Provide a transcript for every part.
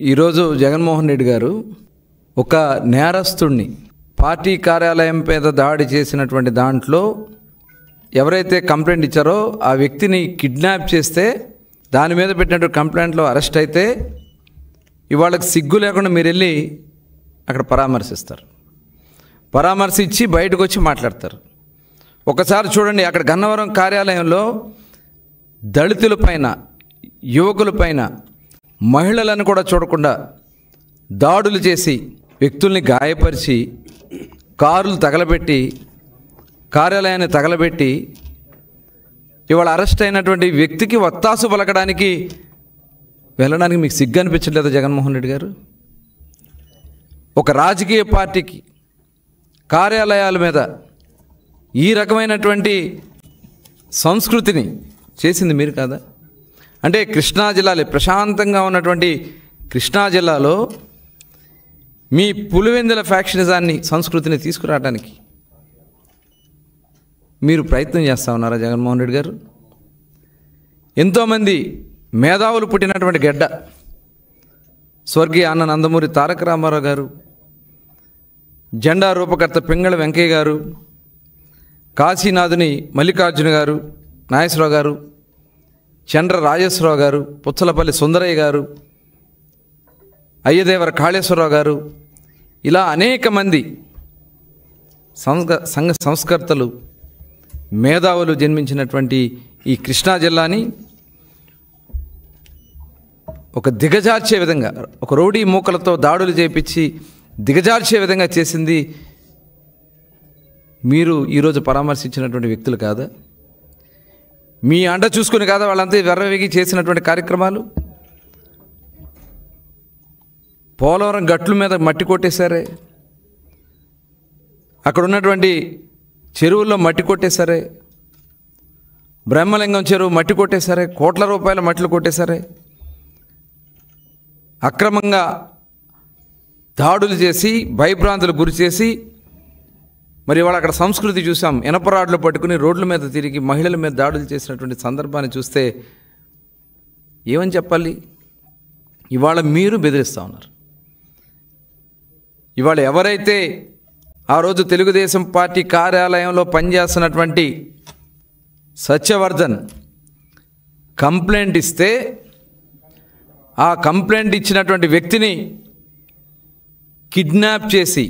ఈరోజు జగన్మోహన్ రెడ్డి గారు ఒక నేరస్తుడిని పార్టీ కార్యాలయం మీద దాడి చేసినటువంటి దాంట్లో ఎవరైతే కంప్లైంట్ ఇచ్చారో ఆ వ్యక్తిని కిడ్నాప్ చేస్తే దాని మీద పెట్టినటువంటి కంప్లైంట్లో అరెస్ట్ అయితే ఇవాళకి సిగ్గు లేకుండా మీరు వెళ్ళి అక్కడ పరామర్శిస్తారు. పరామర్శించి బయటకు వచ్చి మాట్లాడతారు. ఒకసారి చూడండి, అక్కడ గన్నవరం కార్యాలయంలో దళితులపైన, యువకులపైన, మహిళలను కూడా చూడకుండా దాడులు చేసి వ్యక్తుల్ని గాయపరిచి కారులు తగలబెట్టి కార్యాలయాన్ని తగలబెట్టి ఇవాళ అరెస్ట్ అయినటువంటి వ్యక్తికి వత్తాసు పలకడానికి వెళ్ళడానికి మీకు సిగ్గు అనిపించట్లేదా జగన్మోహన్ రెడ్డి గారు? ఒక రాజకీయ పార్టీకి కార్యాలయాల మీద ఈ రకమైనటువంటి సంస్కృతిని చేసింది మీరు కాదా? అంటే కృష్ణా జిల్లాలో ప్రశాంతంగా ఉన్నటువంటి కృష్ణా జిల్లాలో మీ పులివెందుల ఫ్యాక్షనిజాన్ని, సంస్కృతిని తీసుకురావడానికి మీరు ప్రయత్నం చేస్తూ ఉన్నారా జగన్మోహన్ రెడ్డి గారు? ఎంతోమంది మేధావులు పుట్టినటువంటి గడ్డ స్వర్గీయ అన్న నందమూరి తారక రామారావు గారు, జెండా రూపకర్త పింగళ వెంకయ్య గారు, కాశీనాథుని మల్లికార్జున గారు, నాగేశ్వరరావు గారు, చంద్ర రాజేశ్వరరావు గారు, పుచ్చలపల్లి సుందరయ్య గారు, అయ్యదేవర కాళేశ్వరరావు గారు, ఇలా అనేక మంది సంఘ సంస్కర్తలు, మేధావులు జన్మించినటువంటి ఈ కృష్ణా జిల్లాని ఒక దిగజార్చే విధంగా, ఒక రౌడీ మూకలతో దాడులు చేపించి దిగజార్చే విధంగా చేసింది మీరు ఈరోజు పరామర్శించినటువంటి వ్యక్తులు కాదా? మీ అండ చూసుకుని కాదా వాళ్ళంతా వెర్రవేగి చేసినటువంటి కార్యక్రమాలు? పోలవరం గట్ల మీద మట్టి కొట్టేశారే, అక్కడ ఉన్నటువంటి చెరువుల్లో మట్టి కొట్టేశారే, బ్రహ్మలింగం చెరువు మట్టి కొట్టేశారే, కోట్ల రూపాయల మట్లు కొట్టేశారే, అక్రమంగా దాడులు చేసి భయభ్రాంతులు గురి చేసి, మరి వాళ్ళు అక్కడ సంస్కృతి చూసాం. ఇనపరాడ్లు పట్టుకుని రోడ్ల మీద తిరిగి మహిళల మీద దాడులు చేసినటువంటి సందర్భాన్ని చూస్తే ఏమని చెప్పాలి? ఇవాళ మీరు బెదిరిస్తూ ఉన్నారు. ఇవాళ ఎవరైతే ఆ రోజు తెలుగుదేశం పార్టీ కార్యాలయంలో పనిచేస్తున్నటువంటి సత్యవర్ధన్ కంప్లైంట్ ఇస్తే ఆ కంప్లైంట్ ఇచ్చినటువంటి వ్యక్తిని కిడ్నాప్ చేసి,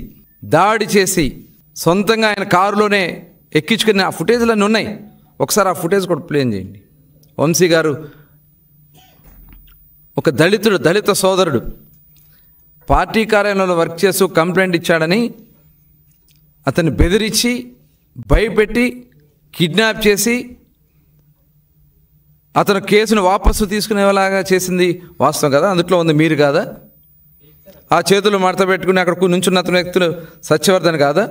దాడి చేసి, సొంతంగా ఆయన కారులోనే ఎక్కించుకుని ఆ ఫుటేజ్లన్నీ ఉన్నాయి. ఒకసారి ఆ ఫుటేజ్ కూడా ప్లే చేయండి. వంశీ గారు ఒక దళిత సోదరుడు పార్టీ కార్యాలయంలో వర్క్ చేస్తూ కంప్లైంట్ ఇచ్చాడని అతన్ని బెదిరించి, భయపెట్టి, కిడ్నాప్ చేసి అతను కేసును వాపసు తీసుకునేలాగా చేసింది వాస్తవం కదా? అందుట్లో ఉంది మీరు కాదా? ఆ చేతులు మడత పెట్టుకుని అక్కడ నుంచున్న అతని వ్యక్తులు సత్యవర్ధన్ కాదా?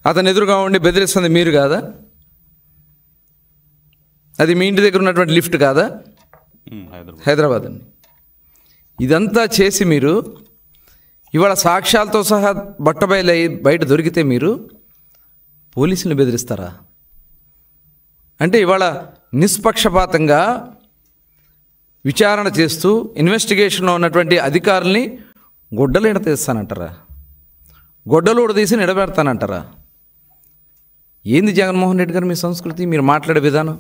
అతను ఎదురుగా ఉండి బెదిరిస్తుంది మీరు కాదా? అది మీ ఇంటి దగ్గర ఉన్నటువంటి లిఫ్ట్ కాదా? హైదరాబాద్ అండి. ఇదంతా చేసి మీరు ఇవాళ సాక్ష్యాలతో సహా బయట దొరికితే మీరు పోలీసులను బెదిరిస్తారా? అంటే ఇవాళ నిష్పక్షపాతంగా విచారణ చేస్తూ ఇన్వెస్టిగేషన్లో ఉన్నటువంటి అధికారుల్ని గొడ్డలు ఎడతీస్తానంటారా? గొడ్డలు ఉడదీసి నిలబెడతానంటారా? ఏంది జగన్మోహన్ రెడ్డి గారు మీ సంస్కృతి, మీరు మాట్లాడే విధానం?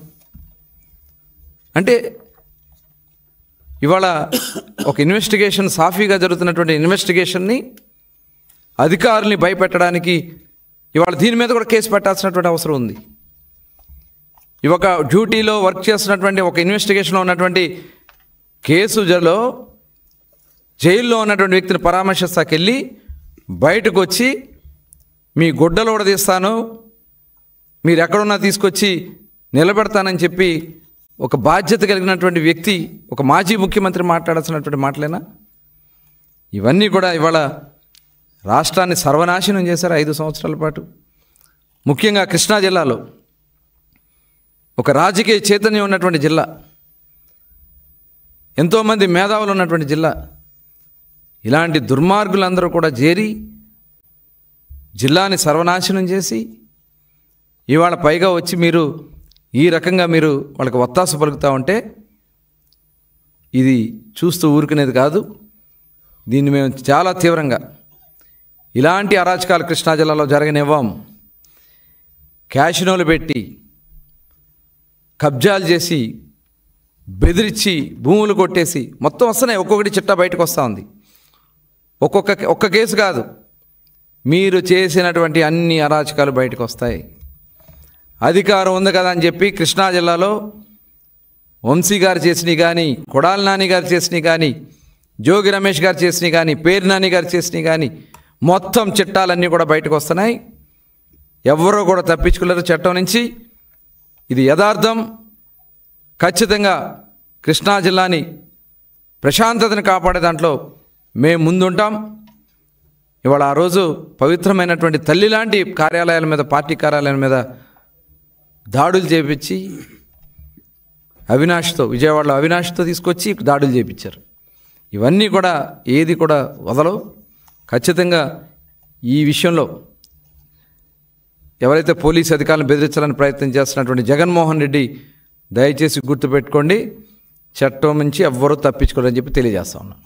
అంటే ఇవాళ ఒక ఇన్వెస్టిగేషన్, సాఫీగా జరుగుతున్నటువంటి ఇన్వెస్టిగేషన్ని అధికారుల్ని భయపెట్టడానికి ఇవాళ దీని మీద కూడా కేసు పెట్టాల్సినటువంటి అవసరం ఉంది. ఒక డ్యూటీలో వర్క్ చేస్తున్నటువంటి, ఒక ఇన్వెస్టిగేషన్లో ఉన్నటువంటి కేసులో జైల్లో ఉన్నటువంటి వ్యక్తిని పరామర్శిస్తాకెళ్ళి బయటకు వచ్చి మీ గుడ్డలు ఉడదీస్తాను, మీరు ఎక్కడున్నా తీసుకొచ్చి నిలబెడతానని చెప్పి ఒక బాధ్యత కలిగినటువంటి వ్యక్తి, ఒక మాజీ ముఖ్యమంత్రి మాట్లాడాల్సినటువంటి మాటలేనా? ఇవన్నీ కూడా ఇవాళ రాష్ట్రాన్ని సర్వనాశనం చేశారు 5 సంవత్సరాల పాటు. ముఖ్యంగా కృష్ణా జిల్లాలో ఒక రాజకీయ చైతన్యం ఉన్నటువంటి జిల్లా, ఎంతోమంది మేధావులు ఉన్నటువంటి జిల్లా, ఇలాంటి దుర్మార్గులందరూ కూడా చేరి జిల్లాని సర్వనాశనం చేసి ఇవాళ పైగా వచ్చి మీరు ఈ రకంగా మీరు వాళ్ళకి వత్తాసు పలుకుతూ ఉంటే ఇది చూస్తూ ఊరుకునేది కాదు. దీన్ని మేము చాలా తీవ్రంగా ఇలాంటి అరాచకాలు కృష్ణా జిల్లాలో జరగనివ్వం. క్యాషినోలు పెట్టి కబ్జాలు చేసి బెదిరించి భూములు కొట్టేసి మొత్తం వస్తున్నాయి. ఒక్కొక్కటి చిట్టా బయటకు వస్తూ ఉంది. ఒక్క కేసు కాదు, మీరు చేసినటువంటి అన్ని అరాచకాలు బయటకు వస్తాయి. అధికారం ఉంది కదా అని చెప్పి కృష్ణా జిల్లాలో వంశీ గారు చేసినవి కానీ, కొడాలి నాని గారు చేసినవి కానీ, జోగి రమేష్ గారు చేసినవి కానీ, పేరు నాని గారు చేసినవి కానీ మొత్తం చట్టాలన్నీ కూడా బయటకు వస్తున్నాయి. ఎవరో కూడా తప్పించుకోలేరు చట్టం నుంచి. ఇది యథార్థం. ఖచ్చితంగా కృష్ణా జిల్లాని ప్రశాంతతను కాపాడే దాంట్లో మేము ముందుంటాం. ఇవాళ ఆ రోజు పవిత్రమైనటువంటి తల్లి లాంటి కార్యాలయాల మీద, పార్టీ కార్యాలయాల మీద దాడులు చేపించి విజయవాడలో అవినాష్తో తీసుకొచ్చి దాడులు చేపించారు. ఇవన్నీ కూడా ఏది కూడా వదలవు. ఖచ్చితంగా ఈ విషయంలో ఎవరైతే పోలీసు అధికారులను బెదిరించాలని ప్రయత్నం చేస్తున్నటువంటి జగన్మోహన్ రెడ్డి దయచేసి గుర్తుపెట్టుకోండి, చట్టం నుంచి ఎవ్వరూ తప్పించుకోరని చెప్పి తెలియజేస్తా ఉన్నాం.